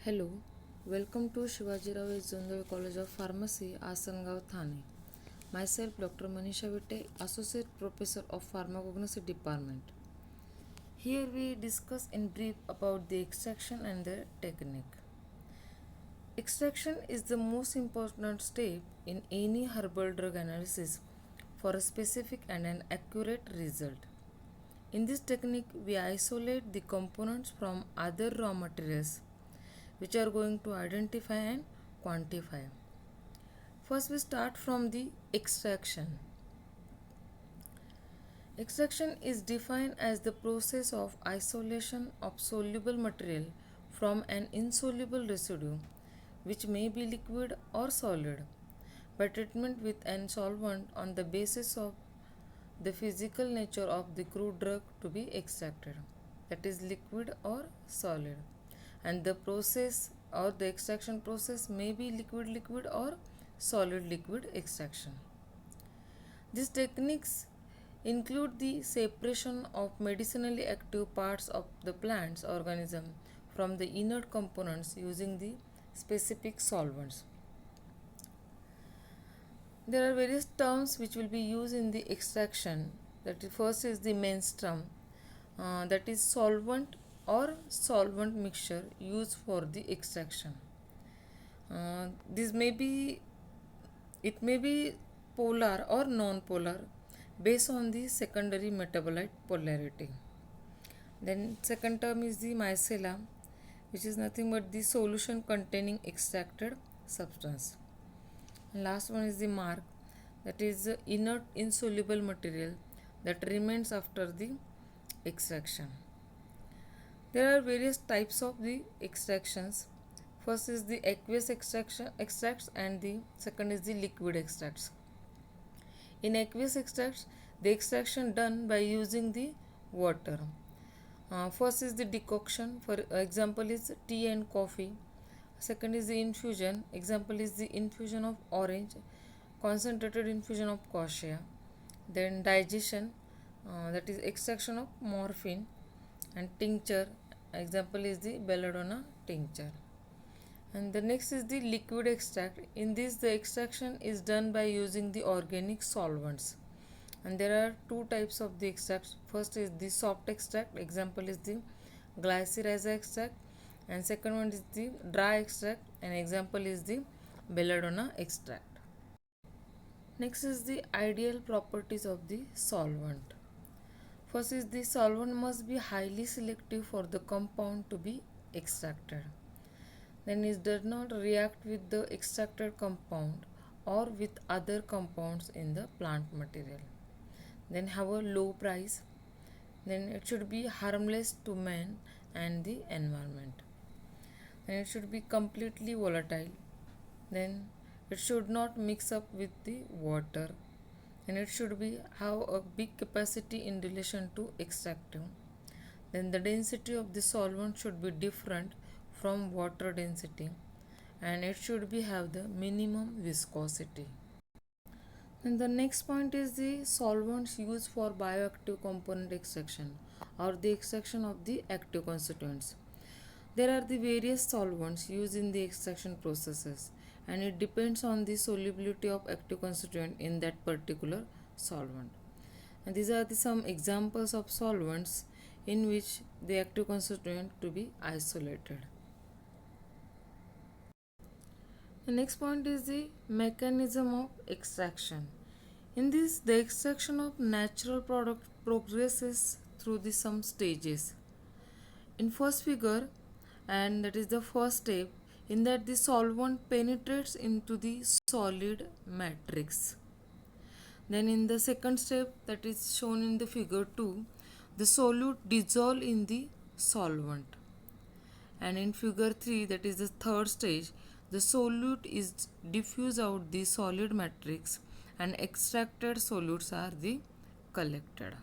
Hello, welcome to Shivajirao Zondal College of Pharmacy, Asangaon, Thane. Myself, Dr. Manisha Vite, Associate Professor of Pharmacognosy Department. Here we discuss in brief about the extraction and the technique. Extraction is the most important step in any herbal drug analysis for a specific and an accurate result. In this technique, we isolate the components from other raw materials which are going to identify and quantify. First, we start from the extraction. Extraction is defined as the process of isolation of soluble material from an insoluble residue, which may be liquid or solid, by treatment with an solvent on the basis of the physical nature of the crude drug to be extracted, that is liquid or solid, and the process or the extraction process may be liquid or solid extraction. These techniques include the separation of medicinally active parts of the plant's organism from the inert components using the specific solvents. There are various terms which will be used in the extraction. First is the menstruum, that is solvent or solvent mixture used for the extraction. This may be polar or non-polar based on the secondary metabolite polarity. Then second term is the micellar, which is nothing but the solution containing extracted substance. And last one is the mark, that is the inert insoluble material that remains after the extraction. There are various types of the extractions. First is the aqueous extracts and the second is the liquid extracts. In aqueous extracts, the extraction done by using the water. First is the decoction, for example is tea and coffee. Second is the infusion, example is the infusion of orange, concentrated infusion of quassia. Then digestion, that is extraction of morphine, and tincture, example is the belladonna tincture. And the next is the liquid extract. In this, the extraction is done by using the organic solvents. And there are two types of the extracts. First is the soft extract, example is the glycyrrhiza extract, and second one is the dry extract, and example is the belladonna extract. Next is the ideal properties of the solvent. First is the solvent must be highly selective for the compound to be extracted. Then it does not react with the extracted compound or with other compounds in the plant material. Then have a low price. Then it should be harmless to man and the environment. Then it should be completely volatile. Then it should not mix up with the water, and it should be have a big capacity in relation to extractive. Then the density of the solvent should be different from water density, and it should be have the minimum viscosity. And the next point is the solvents used for bioactive component extraction or the extraction of the active constituents. There are the various solvents used in the extraction processes, and it depends on the solubility of active constituent in that particular solvent. And these are some examples of solvents in which the active constituent to be isolated. The next point is the mechanism of extraction. In this, the extraction of natural product progresses through some stages. In first figure, and that is the first step, in that the solvent penetrates into the solid matrix. Then in the second step, that is shown in the figure 2, the solute dissolve in the solvent. And in figure 3, that is the third stage, the solute is diffused out the solid matrix and extracted solutes are the collected.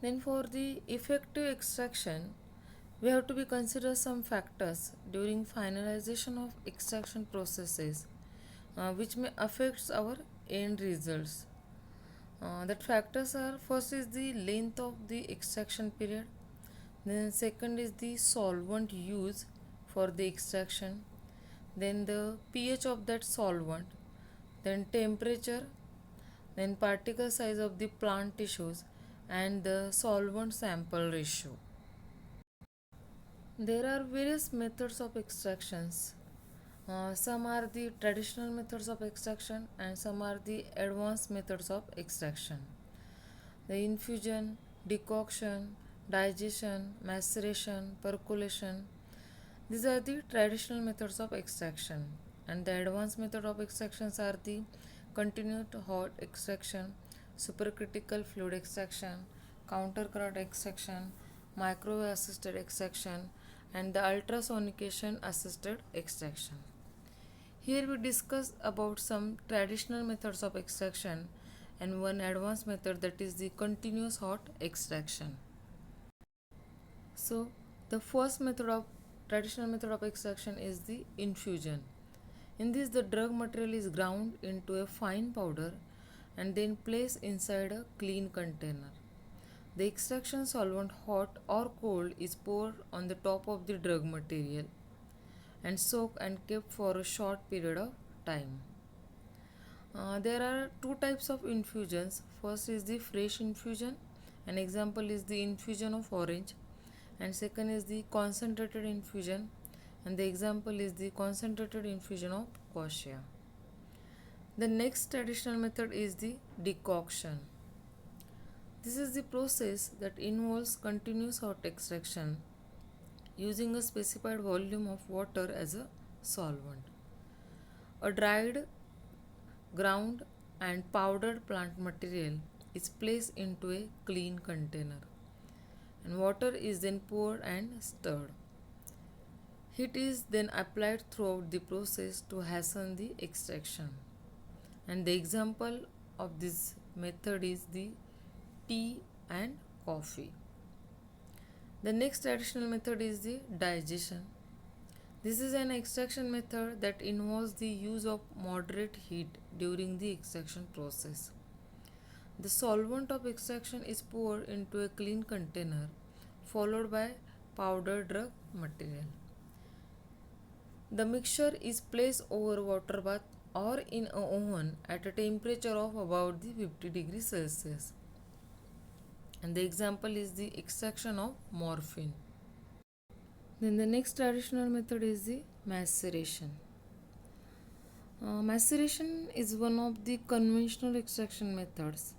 Then for the effective extraction, we have to be consider some factors during finalization of extraction processes which may affect our end results. That factors are, first is the length of the extraction period, Then second is the solvent used for the extraction, then the pH of that solvent, then temperature, then particle size of the plant tissues, and the solvent sample ratio. There are various methods of extractions. Some are the traditional methods of extraction and some are the advanced methods of extraction. The infusion, decoction, digestion, maceration, percolation. These are the traditional methods of extraction, and the advanced method of extractions are the continued hot extraction, supercritical fluid extraction, counter current extraction, microwave assisted extraction, and the ultrasonication assisted extraction. Here we discuss about some traditional methods of extraction and one advanced method, that is the continuous hot extraction. So the first method of traditional method of extraction is the infusion. In this, the drug material is ground into a fine powder and then placed inside a clean container. The extraction solvent, hot or cold, is poured on the top of the drug material and soaked and kept for a short period of time. There are two types of infusions. First is the fresh infusion. An example is the infusion of orange, and second is the concentrated infusion, and the example is the concentrated infusion of quassia. The next traditional method is the decoction. This is the process that involves continuous hot extraction using a specified volume of water as a solvent. A dried, ground, and powdered plant material is placed into a clean container, and water is then poured and stirred. Heat is then applied throughout the process to hasten the extraction. And the example of this method is the tea and coffee. The next traditional method is the digestion. This is an extraction method that involves the use of moderate heat during the extraction process. The solvent of extraction is poured into a clean container followed by powdered drug material. The mixture is placed over water bath or in a oven at a temperature of about the 50 degrees Celsius. And the example is the extraction of morphine. Then the next traditional method is the maceration. Maceration is one of the conventional extraction methods.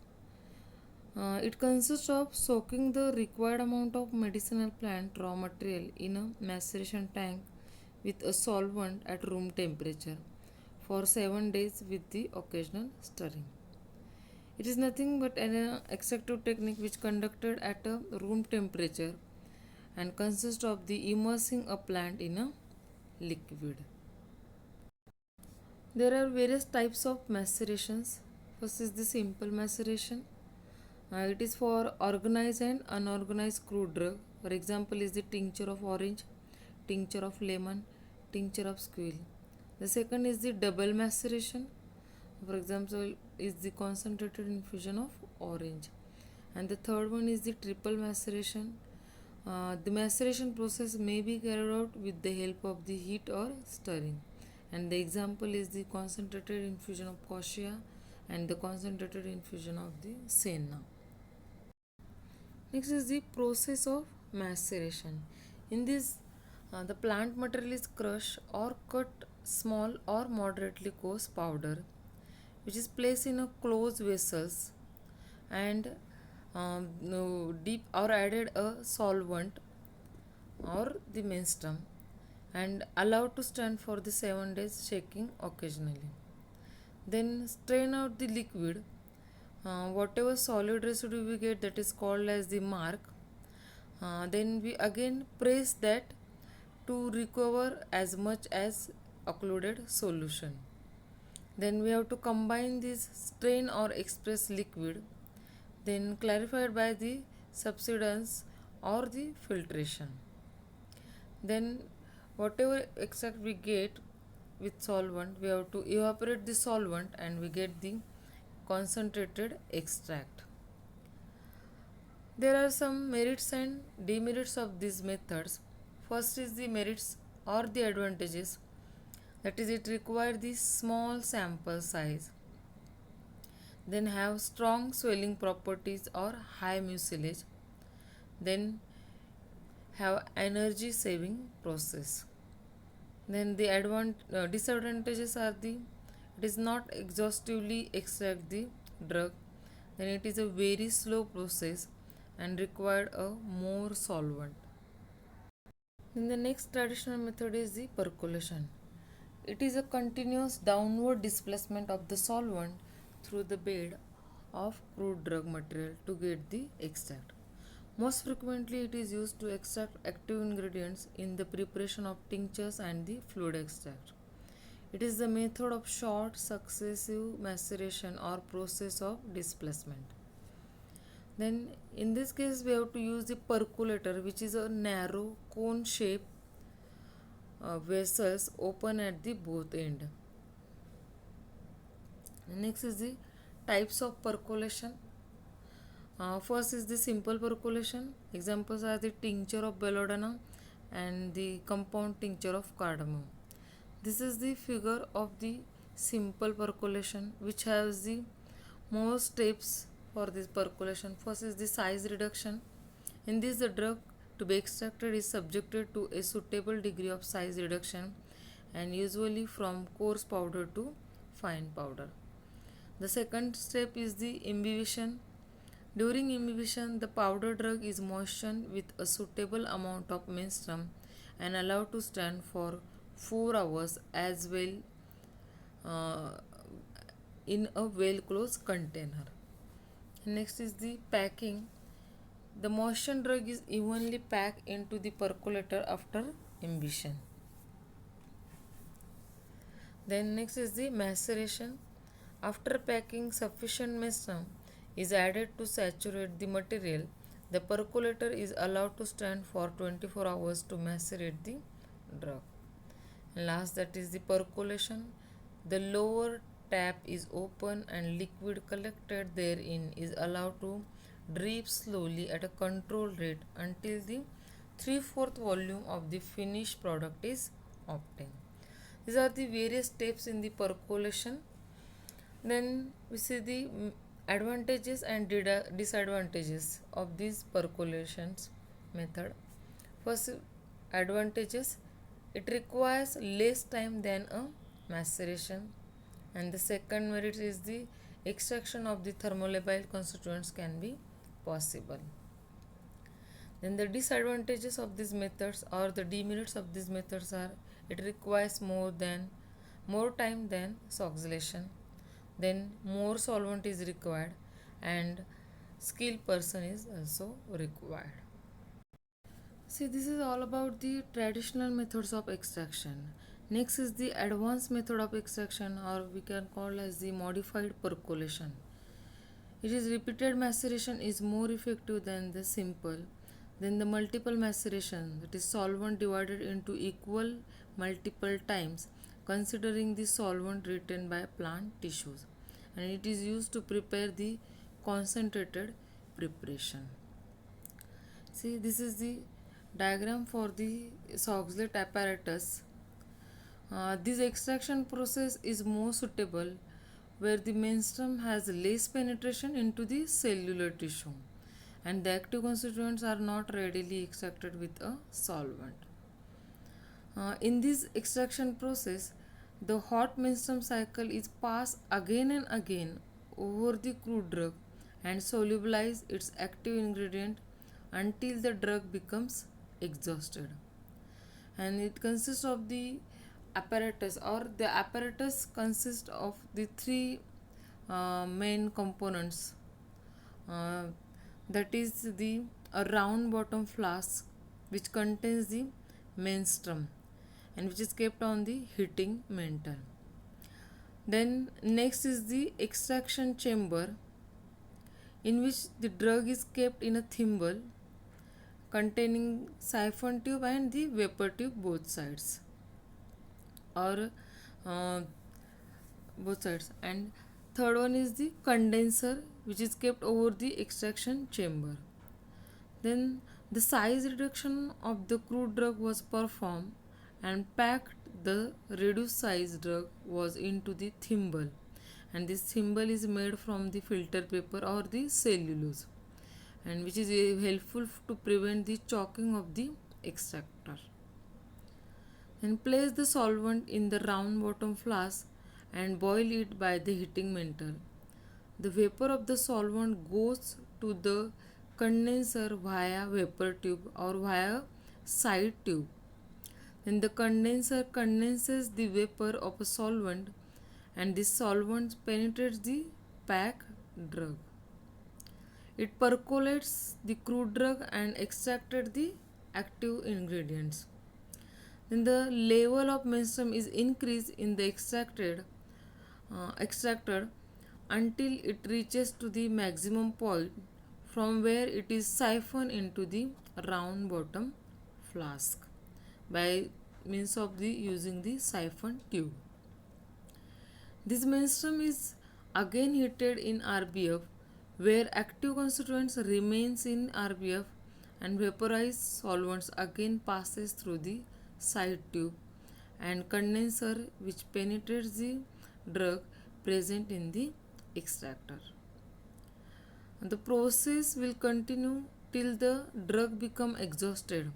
It consists of soaking the required amount of medicinal plant raw material in a maceration tank with a solvent at room temperature for 7 days with the occasional stirring. It is nothing but an extractive technique which conducted at a room temperature and consists of the immersing a plant in a liquid. There are various types of macerations. First is the simple maceration. It is for organized and unorganized crude drug. For example is the tincture of orange, tincture of lemon, tincture of squil. The second is the double maceration. For example is the concentrated infusion of orange. And the third one is the triple maceration. The maceration process may be carried out with the help of the heat or stirring. And the example is the concentrated infusion of quassia and the concentrated infusion of the senna. Next is the process of maceration. In this, the plant material is crushed or cut small or moderately coarse powder, which is placed in a closed vessels and deep or added a solvent or the menstruum and allowed to stand for the 7 days, shaking occasionally. Then strain out the liquid. Whatever solid residue we get, that is called as the mark. Then we again press that to recover as much as occluded solution. Then we have to combine this strain or express liquid, then clarified by the subsidence or the filtration. Then whatever extract we get with solvent, we have to evaporate the solvent and we get the concentrated extract. There are some merits and demerits of these methods. First is the merits or the advantages, that is, it requires the small sample size, then have strong swelling properties or high mucilage, then have energy saving process. Then the disadvantages are the it is not exhaustively extract the drug, then it is a very slow process and required a more solvent. Then the next traditional method is the percolation. It is a continuous downward displacement of the solvent through the bed of crude drug material to get the extract. Most frequently, it is used to extract active ingredients in the preparation of tinctures and the fluid extract. It is the method of short successive maceration or process of displacement. Then, in this case, we have to use the percolator, which is a narrow cone shaped vessels open at the both end. Next is the types of percolation. First is the simple percolation. Examples are the tincture of belladonna and the compound tincture of cardamom. This is the figure of the simple percolation, which has the most steps for this percolation. First is the size reduction. In this, the drug to be extracted is subjected to a suitable degree of size reduction and usually from coarse powder to fine powder. The second step is the imbibition. During imbibition, the powder drug is moistened with a suitable amount of menstruum and allowed to stand for 4 hours as well uh, in a well closed container. Next is the packing. The moistened drug is evenly packed into the percolator after imbibition. Then next is the maceration. After packing, sufficient menstruum is added to saturate the material. The percolator is allowed to stand for 24 hours to macerate the drug. And last, that is the percolation. The lower tap is open and liquid collected therein is allowed to drip slowly at a controlled rate until the 3/4 volume of the finished product is obtained. These are the various steps in the percolation. Then we see the advantages and disadvantages of these percolations method. First, advantages, it requires less time than a maceration, and the second merit is the extraction of the thermolabile constituents can be possible. Then the disadvantages of these methods or the demerits of these methods are it requires more time than oxidation, then more solvent is required and skilled person is also required. See, this is all about the traditional methods of extraction. Next is the advanced method of extraction, or we can call as the modified percolation. It is repeated maceration is more effective than the simple. Then the multiple maceration, that is solvent divided into equal multiple times considering the solvent retained by plant tissues, and it is used to prepare the concentrated preparation. See, this is the diagram for the Soxhlet apparatus. This extraction process is more suitable where the menstruum has less penetration into the cellular tissue and the active constituents are not readily extracted with a solvent. In this extraction process, the hot menstruum cycle is passed again and again over the crude drug and solubilize its active ingredient until the drug becomes exhausted. And it consists of the apparatus, or the apparatus consists of the three main components, uh, that is the a round bottom flask which contains the menstruum and which is kept on the heating mantle. Then next is the extraction chamber in which the drug is kept in a thimble containing siphon tube and the vapor tube both sides, or uh, both sides. And third one is the condenser which is kept over the extraction chamber. Then the size reduction of the crude drug was performed and packed the reduced size drug was into the thimble, and this thimble is made from the filter paper or the cellulose, and which is helpful to prevent the choking of the extractor. Then place the solvent in the round bottom flask and boil it by the heating metal. The vapor of the solvent goes to the condenser via vapor tube or via side tube. Then the condenser condenses the vapor of a solvent, and this solvent penetrates the packed drug. It percolates the crude drug and extracted the active ingredients. Then the level of menstruum is increased in the extracted until it reaches to the maximum point, from where it is siphoned into the round bottom flask by means of the using the siphon tube. This menstruum is again heated in RBF, where active constituents remains in RBF and vaporized solvents again passes through the side tube and condenser, which penetrates the drug present in the extractor. The process will continue till the drug become exhausted,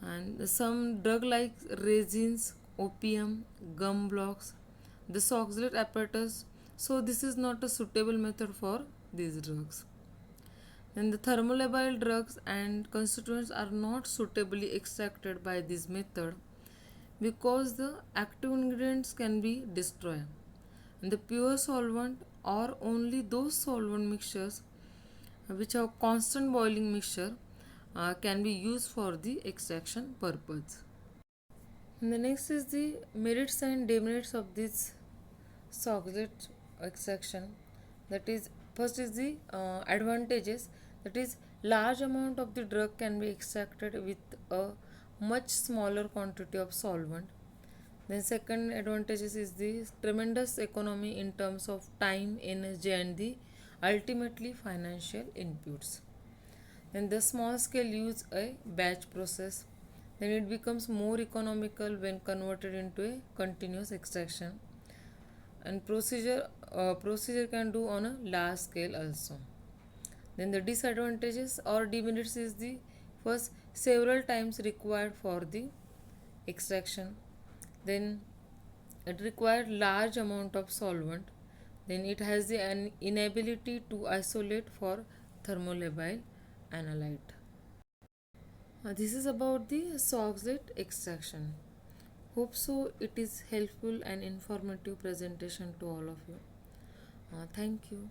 and some drug like resins, opium, gum blocks, the oxalate apparatus, so this is not a suitable method for these drugs. Then the thermolabile drugs and constituents are not suitably extracted by this method because the active ingredients can be destroyed. And the pure solvent or only those solvent mixtures which have constant boiling mixture can be used for the extraction purpose. And the next is the merits and demerits of this oxalate extraction. That is, first is the advantages, that is large amount of the drug can be extracted with a much smaller quantity of solvent. Then second advantages is the tremendous economy in terms of time, energy and the ultimately financial inputs. Then the small scale use a batch process, then it becomes more economical when converted into a continuous extraction, and procedure can do on a large scale also. Then the disadvantages or demerits is the first, several times required for the extraction, then it required large amount of solvent, then it has the an inability to isolate for thermolabile analyte. This is about the oxalate extraction. Hope so it is helpful and informative presentation to all of you. Thank you.